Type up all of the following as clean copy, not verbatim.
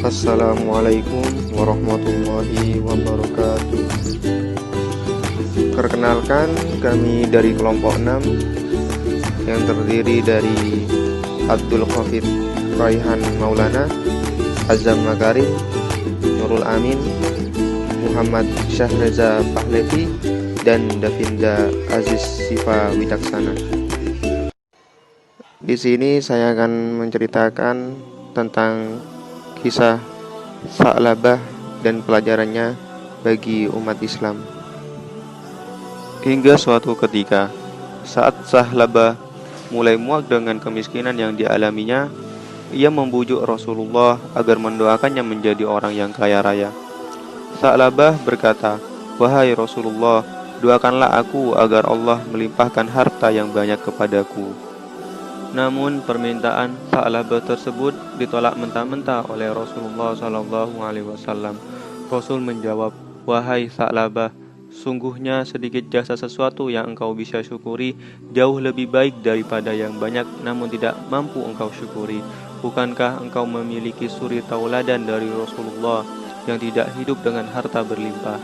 Assalamualaikum warahmatullahi wabarakatuh. Perkenalkan, kami dari kelompok 6 yang terdiri dari Abdul Khafid Raihan Maulana, Azam Makarim, Nurul Amin, Muhammad Syahreza Pahlevi, dan Davinda Aziz Sifa Widaksana. Di sini saya akan menceritakan tentang kisah Sa'labah dan pelajarannya bagi umat Islam. Hingga suatu ketika, saat Sa'labah mulai muak dengan kemiskinan yang dialaminya, ia membujuk Rasulullah agar mendoakannya menjadi orang yang kaya raya. Sa'labah berkata, "Wahai Rasulullah, doakanlah aku agar Allah melimpahkan harta yang banyak kepadaku." Namun permintaan Sa'labah tersebut ditolak mentah-mentah oleh Rasulullah SAW. Rasul menjawab, "Wahai Sa'labah, sungguhnya sedikit jasa sesuatu yang engkau bisa syukuri jauh lebih baik daripada yang banyak namun tidak mampu engkau syukuri. Bukankah engkau memiliki suri tauladan dari Rasulullah yang tidak hidup dengan harta berlimpah?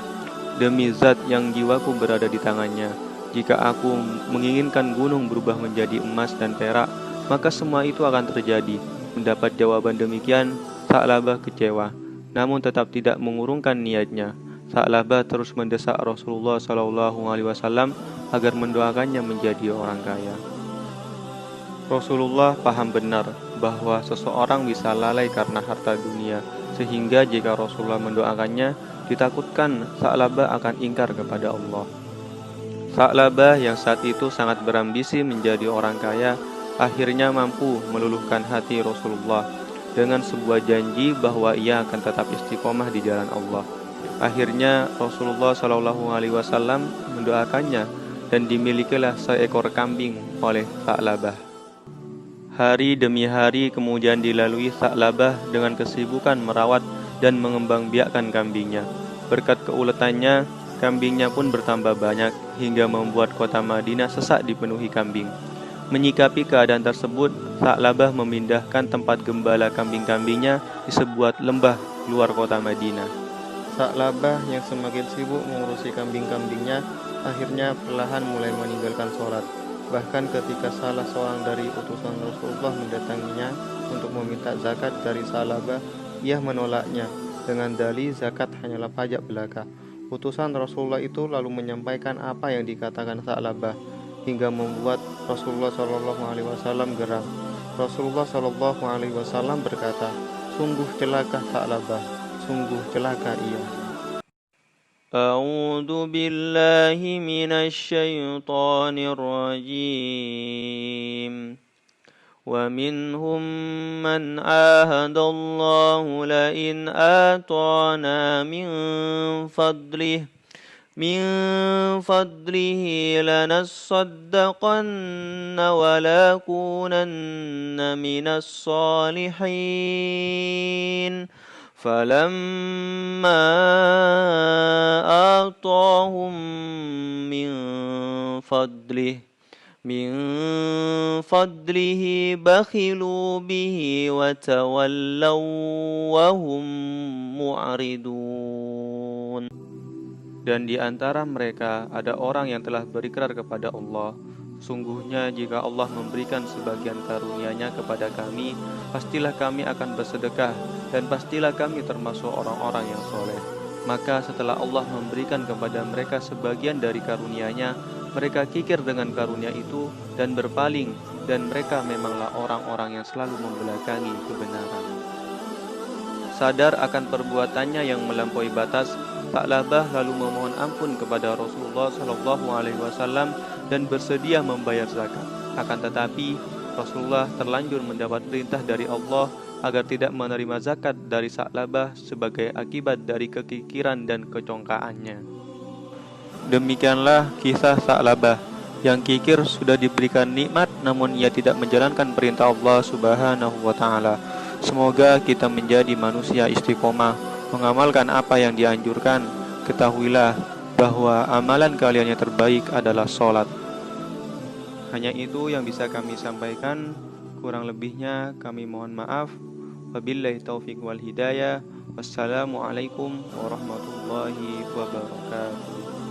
Demi zat yang jiwaku berada di tangannya, jika aku menginginkan gunung berubah menjadi emas dan perak, maka semua itu akan terjadi." Mendapat jawaban demikian, Sa'labah kecewa, namun tetap tidak mengurungkan niatnya. Sa'labah terus mendesak Rasulullah SAW agar mendoakannya menjadi orang kaya. Rasulullah paham benar bahwa seseorang bisa lalai karena harta dunia, sehingga jika Rasulullah mendoakannya, ditakutkan Sa'labah akan ingkar kepada Allah. Sa'labah yang saat itu sangat berambisi menjadi orang kaya, akhirnya mampu meluluhkan hati Rasulullah dengan sebuah janji bahwa ia akan tetap istiqomah di jalan Allah. Akhirnya Rasulullah SAW mendoakannya dan dimilikilah seekor kambing oleh Sa'labah. Hari demi hari kemudian dilalui Sa'labah dengan kesibukan merawat dan mengembangbiakkan kambingnya. Berkat keuletannya, kambingnya pun bertambah banyak hingga membuat kota Madinah sesak dipenuhi kambing. Menyikapi keadaan tersebut, Sa'labah memindahkan tempat gembala kambing-kambingnya di sebuah lembah luar kota Madinah. Sa'labah yang semakin sibuk mengurusi kambing-kambingnya akhirnya perlahan mulai meninggalkan sholat. Bahkan ketika salah seorang dari utusan Rasulullah mendatanginya untuk meminta zakat dari Sa'labah, ia menolaknya dengan dalih zakat hanyalah pajak belaka. Utusan Rasulullah itu lalu menyampaikan apa yang dikatakan Sa'labah hingga membuat Rasulullah SAW geram. Rasulullah SAW berkata, "Sungguh celaka Sa'labah, sungguh celaka ia." A'udzu billahi minasy syaithanir rajim. وَمِنْهُمْ مَنْ عَاهَدَ اللَّهُ لَئِنْ آتَانَا مِنْ فَضْلِهِ لَنَصَّدَّقَنَّ وَلَنَكُونَنَّ مِنَ الصَّالِحِينَ فَلَمَّا آتَاهُمْ مِنْ فضله بخلوا به وتولوا وهم معرضون. Dan di antara mereka ada orang yang telah berikrar kepada Allah, "Sungguhnya jika Allah memberikan sebagian karunia-Nya kepada kami, pastilah kami akan bersedekah dan pastilah kami termasuk orang-orang yang soleh." Maka setelah Allah memberikan kepada mereka sebagian dari karunia-Nya, mereka kikir dengan karunia itu dan berpaling, dan mereka memanglah orang-orang yang selalu membelakangi kebenaran. Sadar akan perbuatannya yang melampaui batas, Sa'labah lalu memohon ampun kepada Rasulullah SAW dan bersedia membayar zakat. Akan tetapi, Rasulullah terlanjur mendapat perintah dari Allah agar tidak menerima zakat dari Sa'labah sebagai akibat dari kekikiran dan kecongkaannya. Demikianlah kisah Sa'labah yang kikir sudah diberikan nikmat namun ia tidak menjalankan perintah Allah Subhanahu wa Ta'ala. Semoga kita menjadi manusia istiqomah, mengamalkan apa yang dianjurkan. Ketahuilah bahwa amalan kalian yang terbaik adalah sholat. Hanya itu yang bisa kami sampaikan, kurang lebihnya kami mohon maaf. Wabillahi taufiq wal hidayah. Wassalamualaikum warahmatullahi wabarakatuh.